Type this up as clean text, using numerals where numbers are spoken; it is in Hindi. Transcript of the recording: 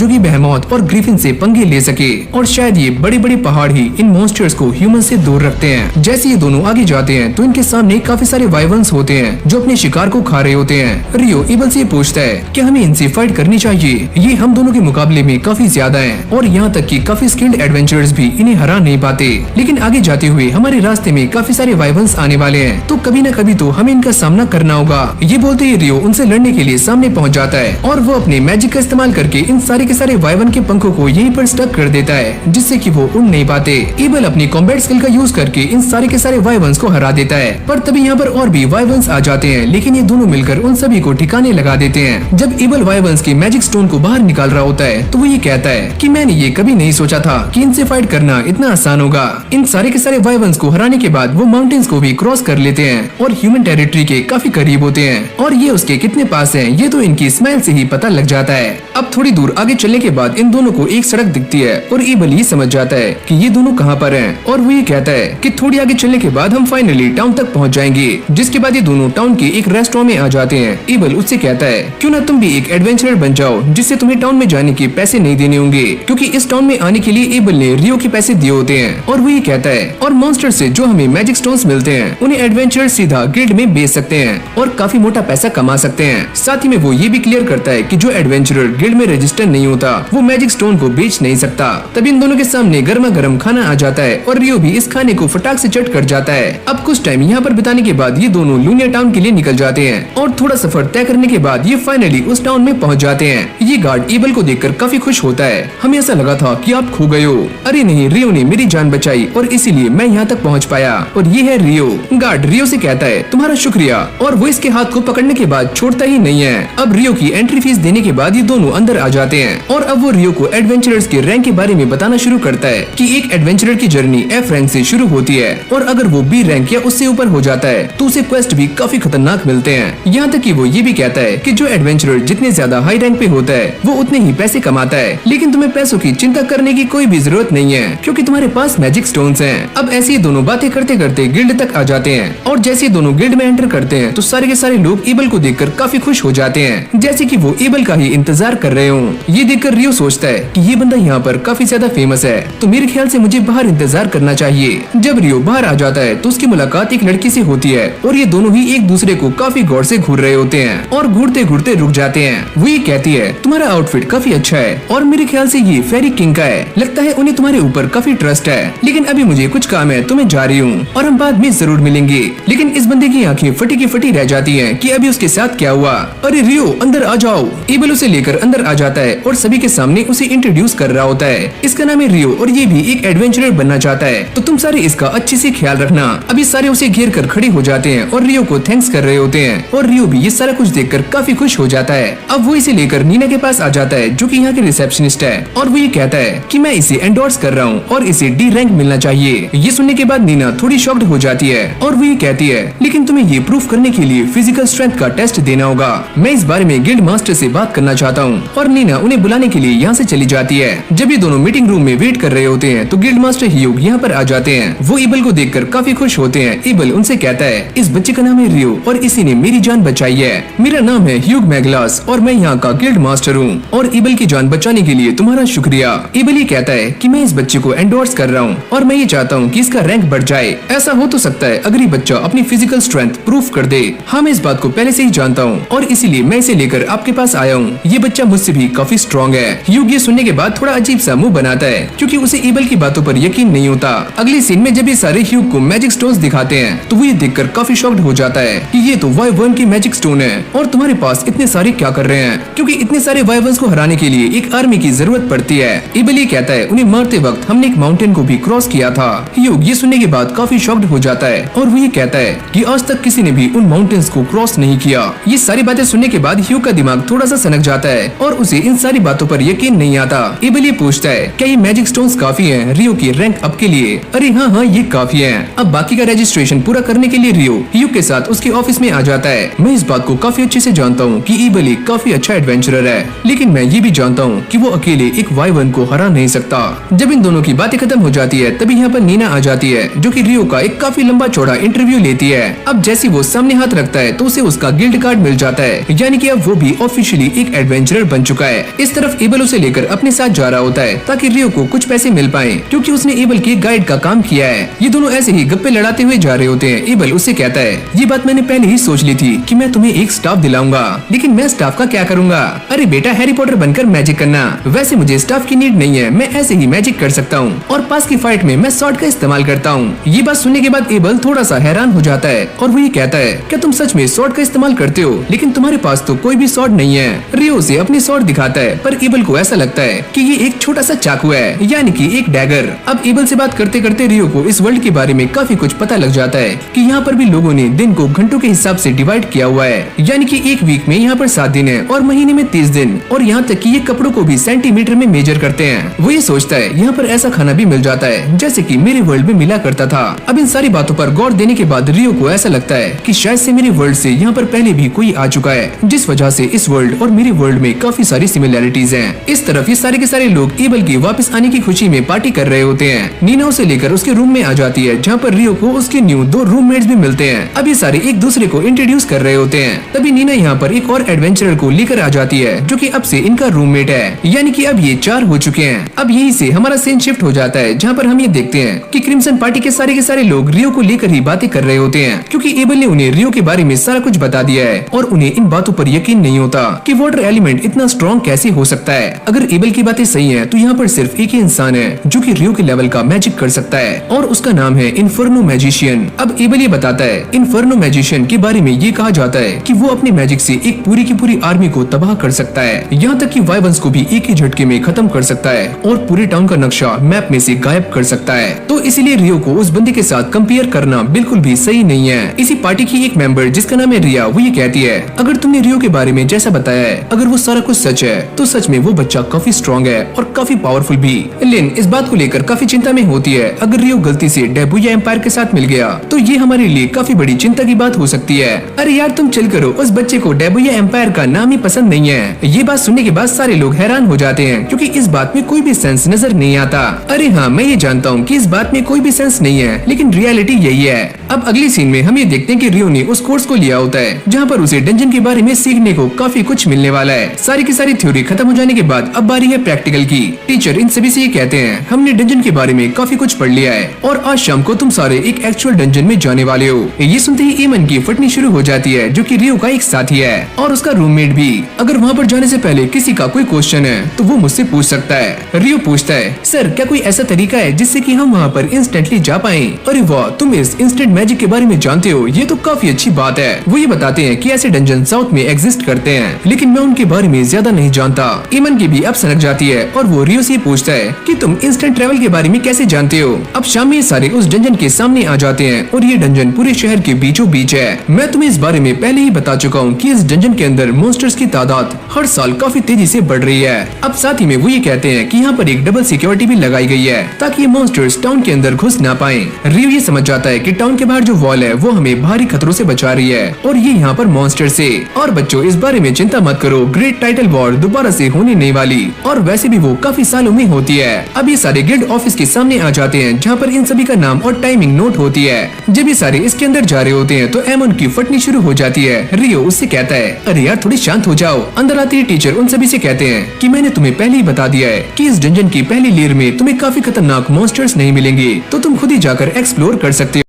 जो कि बेहेमोथ और ग्रिफिन से पंगे ले सके, और शायद ये बड़े बड़े पहाड़ ही इन मॉन्स्टर्स को ह्यूमन से दूर रखते हैं। जैसे ये दोनों आगे जाते हैं तो इनके सामने काफी सारे वाइवर्न्स होते हैं जो अपने शिकार को खा रहे होते हैं। रियो एबल से पूछता है कि हमें इनसे फाइट करनी चाहिए, ये हम दोनों के मुकाबले में काफी ज्यादा हैं और यहाँ तक कि काफी स्किल्ड एडवेंचरर्स भी इन्हें हरा नहीं पाते। लेकिन आगे जाते हुए हमारे रास्ते में काफी सारे वाइवर्न्स आने वाले हैं, तो कभी न कभी तो हमें इनका सामना करना होगा। ये बोलते ही रियो उनसे लड़ने के लिए सामने पहुँच जाता है और वो अपने मैजिक का इस्तेमाल करके इन सारे के सारे वाइवर्न के पंखों को यहीं पर स्टक कर देता है, जिससे कि वो उड़ नहीं पाते। एबल अपनी कॉम्बैट स्किल का यूज करके इन सारे के सारे वाइवर्न्स को हरा देता है, पर तभी यहाँ पर और भी वाइवर्न्स आ जाते हैं, लेकिन ये दोनों मिलकर उन सभी को ठिकाने लगा देते हैं। जब एबल वाइवर्न्स के मैजिक स्टोन को बाहर निकाल रहा होता है तो वो ये कहता है कि मैंने ये कभी नहीं सोचा था कि इनसे फाइट करना इतना आसान होगा। इन सारे के सारे वाइवर्न्स को हराने के बाद वो माउंटेन्स को भी क्रॉस कर लेते हैं और ह्यूमन टेरिटरी के काफी करीब होते हैं, और ये उसके कितने पास है ये तो इनकी स्माइल से ही पता लग जाता है। अब थोड़ी दूर आगे चलने के बाद इन दोनों को एक सड़क दिखती है और एबल ये समझ जाता है कि ये दोनों कहाँ पर हैं, और वो ये कहता है कि थोड़ी आगे चलने के बाद हम फाइनली टाउन तक पहुँच जाएंगे। जिसके बाद ये दोनों टाउन के एक रेस्टोरेंट में आ जाते हैं। एबल उससे कहता है क्यों ना तुम भी एक एडवेंचरर बन जाओ जिससे तुम्हें टाउन में जाने के पैसे नहीं देने होंगे, क्योंकि इस टाउन में आने के लिए एबल ने रियो के पैसे दिए होते हैं। और वो ये कहता है और मॉन्स्टर से जो हमें मैजिक स्टोन्स मिलते हैं उन्हें एडवेंचरर सीधा गिल्ड में बेच सकते हैं और काफी मोटा पैसा कमा सकते हैं। साथ ही में वो ये भी क्लियर करता है कि जो एडवेंचरर गिल्ड में रजिस्टर नहीं होता वो मैजिक स्टोन को बेच नहीं सकता। तभी इन दोनों के सामने गर्मा गर्म खाना आ जाता है और रियो भी इस खाने को फटाक से चट कर जाता है। अब कुछ टाइम यहाँ पर बिताने के बाद ये दोनों लूनिया टाउन के लिए निकल जाते हैं और थोड़ा सफर तय करने के बाद ये फाइनली उस टाउन में पहुँच जाते हैं। ये गार्ड एबल को देखकर काफी खुश होता है। हमें ऐसा लगा था कि आप खो गए हो। अरे नहीं, रियो ने मेरी जान बचाई और इसीलिए मैं यहाँ तक पहुँच पाया, और ये है रियो। गार्ड रियो से कहता है तुम्हारा शुक्रिया, और वो इसके हाथ को पकड़ने के बाद छोड़ता ही नहीं है। अब रियो की एंट्री फीस देने के बाद ये दोनों अंदर आ जाते हैं और अब वो रियो को एडवेंचरर्स के रैंक के बारे में बताना शुरू करता है कि एक एडवेंचरर की जर्नी F रैंक से शुरू होती है और अगर वो B रैंक या उससे ऊपर हो जाता है तो उसे क्वेस्ट भी काफी खतरनाक मिलते हैं। यहाँ तक कि वो ये भी कहता है कि जो एडवेंचरर जितने ज्यादा हाई रैंक पे होता है वो उतने ही पैसे कमाता है, लेकिन तुम्हें पैसों की चिंता करने की कोई भी जरूरत नहीं है क्योंकि तुम्हारे पास मैजिक स्टोन्स हैं। अब ऐसे दोनों बातें करते करते गिल्ड तक आ जाते हैं और जैसे दोनों गिल्ड में एंटर करते हैं तो सारे के सारे लोग एबल को देखकर काफी खुश हो जाते हैं, जैसे कि वो एबल का ही इंतजार कर रहे हो। ये देखकर रियो सोचता है कि ये बंदा यहाँ पर काफी ज्यादा फेमस है तो मेरे ख्याल से मुझे बाहर इंतजार करना चाहिए। जब रियो बाहर आ जाता है तो उसकी मुलाकात एक लड़की से होती है और ये दोनों ही एक दूसरे को काफी गौर से घूर रहे होते हैं और घूरते घूरते रुक जाते हैं। वो ये कहती है तुम्हारा आउटफिट काफी अच्छा है और मेरे ख्याल से ये फेरी किंग का है, लगता है उन्हें तुम्हारे ऊपर काफी ट्रस्ट है, लेकिन अभी मुझे कुछ काम है तो मैं जा रही हूँ और हम बाद में जरूर मिलेंगे। लेकिन इस बंदे की आंखें फटी की फटी रह जाती हैं कि अभी उसके साथ क्या हुआ। अरे रियो अंदर आ जाओ। एबल उसे लेकर अंदर आ जाता है और सभी के सामने उसे इंट्रोड्यूस कर रहा होता है। इसका नाम है रियो और ये भी एक एडवेंचरर बनना चाहता है, तो तुम सारे इसका अच्छे से ख्याल रखना। अभी सारे उसे घेर कर खड़े हो जाते हैं और रियो को थैंक्स कर रहे होते हैं और रियो भी ये सारा कुछ देखकर काफी खुश हो जाता है। अब वो इसे लेकर नीना के पास आ जाता है जो कि यहाँ के रिसेप्शनिस्ट है और वो ये कहता है कि मैं इसे एंडोर्स कर रहा हूँ और इसे D रैंक मिलना चाहिए। ये सुनने के बाद नीना थोड़ी शॉक्ड हो जाती है और वो ये कहती है लेकिन तुम्हें ये प्रूफ करने के लिए फिजिकल स्ट्रेंथ का टेस्ट देना होगा। मैं इस बारे में गिल्ड मास्टर से बात करना चाहता हूँ, और नीना उन्हें बुलाने के लिए यहाँ से चली जाती है। जब ये दोनों मीटिंग रूम में वेट कर रहे होते हैं तो गिल्ड मास्टर ह्यूग यहाँ पर आ जाते हैं। वो एबल को देखकर काफी खुश होते हैं। एबल उनसे कहता है इस बच्चे का नाम है रियो और इसी ने मेरी जान बचाई है। मेरा नाम है ह्यूग मैगलास और मैं यहाँ का गिल्ड मास्टर हूँ और एबल की जान बचाने के लिए तुम्हारा शुक्रिया। एबल ये कहता है कि मैं इस बच्चे को एंडोर्स कर रहा हूँ और मैं ये चाहता हूँ कि इसका रैंक बढ़ जाए। ऐसा हो तो सकता है अगर ये बच्चा अपनी फिजिकल स्ट्रेंथ प्रूफ कर दे। हाँ, मैं इस बात को पहले से ही जानता हूँ और इसीलिए मैं इसे लेकर आपके पास आया हूँ। ये बच्चा मुझसे भी काफी स्ट्रॉन्ग है। ह्यूग ये सुनने के बाद थोड़ा अजीब सा मुंह बनाता है क्योंकि उसे एबल की बातों पर यकीन नहीं होता। अगली सीन में जब ये सारे ह्यूग को मैजिक स्टोन्स दिखाते हैं तो वो ये देखकर काफी शॉक्ड हो जाता है कि ये तो वाइवर्न की मैजिक स्टोन है और तुम्हारे पास इतने सारे क्या कर रहे हैं, क्योंकि इतने सारे वाइवर्न्स को हराने के लिए एक आर्मी की जरूरत पड़ती है। एबल ये कहता है उन्हें मारते वक्त हमने एक माउंटेन को भी क्रॉस किया था। ह्यूग ये सुनने के बाद काफी शॉक्ड हो जाता है और वो ये कहता है कि आज तक किसी ने भी उन माउंटेन्स को क्रॉस नहीं किया। ये सारी बातें सुनने के बाद ह्यूग का दिमाग थोड़ा सा सनक जाता है और उसे इन सारी बातों पर यकीन नहीं आता। एबल ये पूछता है क्या ये मैजिक स्टोन्स काफी हैं रियो की रैंक अप के लिए? अरे हाँ, ये काफी है। अब बाकी का रजिस्ट्रेशन पूरा करने के लिए रियो ह्यूग के साथ उसके ऑफिस में आ जाता है। मैं इस बात को काफी अच्छे से जानता हूँ कि एबल एक काफी अच्छा एडवेंचरर है, लेकिन मैं ये भी जानता हूँ कि वो अकेले एक वाइवर्न को हरा नहीं सकता। जब इन दोनों की बातें खत्म हो जाती है तभी यहाँ पर नीना आ जाती है जो कि रियो का एक काफी लंबा चौड़ा इंटरव्यू लेती है। अब जैसे वो सामने हाथ रखता है तो उसे उसका गिल्ड कार्ड मिल जाता है, यानी कि अब वो भी ऑफिशियली एक एडवेंचरर बन चुका है। इस इस तरफ एबल उसे लेकर अपने साथ जा रहा होता है ताकि रियो को कुछ पैसे मिल पाए, क्योंकि उसने एबल के गाइड का काम किया है। ये दोनों ऐसे ही गप्पे लड़ाते हुए जा रहे होते हैं। एबल उससे कहता है, ये बात मैंने पहले ही सोच ली थी कि मैं तुम्हें एक स्टाफ दिलाऊंगा, लेकिन मैं स्टाफ का क्या करूंगा? अरे बेटा, हैरी पॉटर बनकर मैजिक करना। वैसे मुझे स्टाफ की नीड नहीं है, मैं ऐसे ही मैजिक कर सकता हूँ और पास की फाइट में मैं स्वॉर्ड का इस्तेमाल करता हूँ। ये बात सुनने के बाद एबल थोड़ा सा हैरान हो जाता है और वो ये कहता है, क्या तुम सच में स्वॉर्ड का इस्तेमाल करते हो? लेकिन तुम्हारे पास तो कोई भी स्वॉर्ड नहीं है। रियो उसे अपनी स्वॉर्ड दिखाता है, पर एबल को ऐसा लगता है कि ये एक छोटा सा चाकू है, यानी कि एक डैगर। अब एबल से बात करते करते रियो को इस वर्ल्ड के बारे में काफी कुछ पता लग जाता है कि यहाँ पर भी लोगों ने दिन को घंटों के हिसाब से डिवाइड किया हुआ है, यानी कि एक वीक में यहाँ पर 7 दिन है और महीने में 30 दिन, और यहाँ तक कि ये कपड़ों को भी सेंटीमीटर में मेजर करते हैं। वो ये सोचता है यहाँ पर ऐसा खाना भी मिल जाता है जैसे कि मेरे वर्ल्ड में मिला करता था। अब इन सारी बातों पर गौर देने के बाद रियो को ऐसा लगता है कि शायद से मेरे वर्ल्ड से यहाँ पर पहले भी कोई आ चुका है, जिस वजह से इस वर्ल्ड और मेरे वर्ल्ड में काफी सारी सिमिलैरिटीज हैं। इस तरफ ये सारे के सारे लोग एबल की वापस आने की खुशी में पार्टी कर रहे होते हैं। नीना उसे लेकर उसके रूम में आ जाती है, जहाँ पर रियो को उसके न्यू 2 रूममेट्स भी मिलते हैं। अब ये सारे एक दूसरे को इंट्रोड्यूस कर रहे होते हैं। तभी नीना यहाँ पर एक और एडवेंचरर को लेकर आ जाती है, जो कि अब से इनका रूममेट है, यानी कि अब ये 4 हो चुके हैं। अब यहीं से हमारा सीन शिफ्ट हो जाता है, जहाँ पर हम ये देखते हैं कि क्रिम्सन पार्टी के सारे लोग रियो को लेकर ही बातें कर रहे होते हैं, क्योंकि एबल ने उन्हें रियो के बारे में सारा कुछ बता दिया है और उन्हें इन बातों पर यकीन नहीं होता कि वाटर एलिमेंट इतना स्ट्रॉन्ग कैसे हो सकता है। अगर एबल की बातें सही है तो यहाँ पर सिर्फ एक ही इंसान है जो कि रियो के लेवल का मैजिक कर सकता है, और उसका नाम है इन्फर्नो मैजिशियन। अब एबल ये बताता है इन्फर्नो मैजिशियन के बारे में ये कहा जाता है कि वो अपने मैजिक से एक पूरी की पूरी आर्मी को तबाह कर सकता है, यहाँ तक कि वाइवंस को भी एक ही झटके में खत्म कर सकता है और पूरे टाउन का नक्शा मैप में से गायब कर सकता है। तो इसीलिए रियो को उस बंदे के साथ कंपेयर करना बिल्कुल भी सही नहीं है। इसी पार्टी की एक मेंबर जिसका नाम है रिया, वो ये कहती है, अगर तुमने रियो के बारे में जैसा बताया है, अगर वो सारा कुछ सच है तो सच में वो बच्चा काफी स्ट्रॉन्ग है और काफी पावरफुल भी। लिन इस बात को लेकर काफी चिंता में होती है, अगर रियो गलती से डेबुया एम्पायर के साथ मिल गया तो ये हमारे लिए काफी बड़ी चिंता की बात हो सकती है। अरे यार तुम चल करो, उस बच्चे को डेबुया एम्पायर का नाम ही पसंद नहीं है। ये बात सुनने के बाद सारे लोग हैरान हो जाते हैं, क्योंकि इस बात में कोई भी सेंस नजर नहीं आता। अरे हाँ, मैं ये जानता हूँ कि इस बात में कोई भी सेंस नहीं है, लेकिन रियलिटी यही है। अब अगली सीन में हम ये देखते हैं कि रियो ने उस कोर्स को लिया होता है, जहाँ पर उसे डंजन के बारे में सीखने को काफी कुछ मिलने वाला है। सारी की सारी थ्योरी खत्म हो जाने के बाद अब बारी है प्रैक्टिकल की। टीचर इन सभी से ये कहते हैं, हमने डंजन के बारे में काफी कुछ पढ़ लिया है और आज शाम को तुम सारे एक एक्चुअल डंजन में जाने वाले हो। ये सुनते ही ईमन की फटनी शुरू हो जाती है, जो कि रियो का एक साथी है और उसका रूममेट भी। अगर वहाँ पर जाने से पहले किसी का कोई क्वेश्चन है तो वो मुझसे पूछ सकता है। रियो पूछता है, सर क्या कोई ऐसा तरीका है जिससे कि हम वहाँ पर इंस्टेंटली जा पाएं? अरे वाह, तुम इस इंस्टेंट मैजिक के बारे में जानते हो, ये तो काफी अच्छी बात है। वो ये बताते हैं कि ऐसे डंजन साउथ में एग्जिस्ट करते हैं, लेकिन मैं उनके बारे में ज्यादा नहीं जानता। ईमन की भी अब सनक जाती है और वो रियो से पूछता है कि तुम इंस्टेंट ट्रेवल के बारे में कैसे जानते हो? अब शाम में सारे उस डंजन के सामने आ जाते हैं और ये डंजन पूरे शहर के बीचों बीच है। मैं तुम्हें इस बारे में पहले ही बता चुका हूँ कि इस डंजन के अंदर मॉन्स्टर्स की तादाद हर साल काफी तेजी से बढ़ रही है। अब साथ ही में वो ये कहते हैं कि यहाँ पर एक डबल सिक्योरिटी भी लगाई गई है ताकि ये मॉन्स्टर्स टाउन के अंदर घुस ना पाए। रियो ये समझ जाता है कि टाउन के बाहर जो वॉल है वो हमें भारी खतरों से बचा रही है और ये यहाँ पर मॉन्स्टर से। और बच्चों इस बारे में चिंता मत करो, ग्रेट टाइटल वॉर दोबारा से होने नहीं वाली और वैसे भी वो काफी सालों में होती है। अब ये सारे गिल्ड ऑफिस के सामने आ जाते हैं, जहाँ पर इन सभी का नाम और टाइमिंग नोट होती है। जब ये सारे इसके अंदर जा रहे होते हैं तो एमन की फटनी शुरू हो जाती है। रियो उससे कहता है, अरे यार थोड़ी शांत हो जाओ। अंदर आती है टीचर उन सभी से कहते हैं कि मैंने तुम्हें पहले ही बता दिया है कि इस डंजन की पहली लेयर में तुम्हें काफी खतरनाक मॉन्स्टर्स नहीं मिलेंगे, तो तुम खुद ही जाकर एक्सप्लोर कर सकते हो।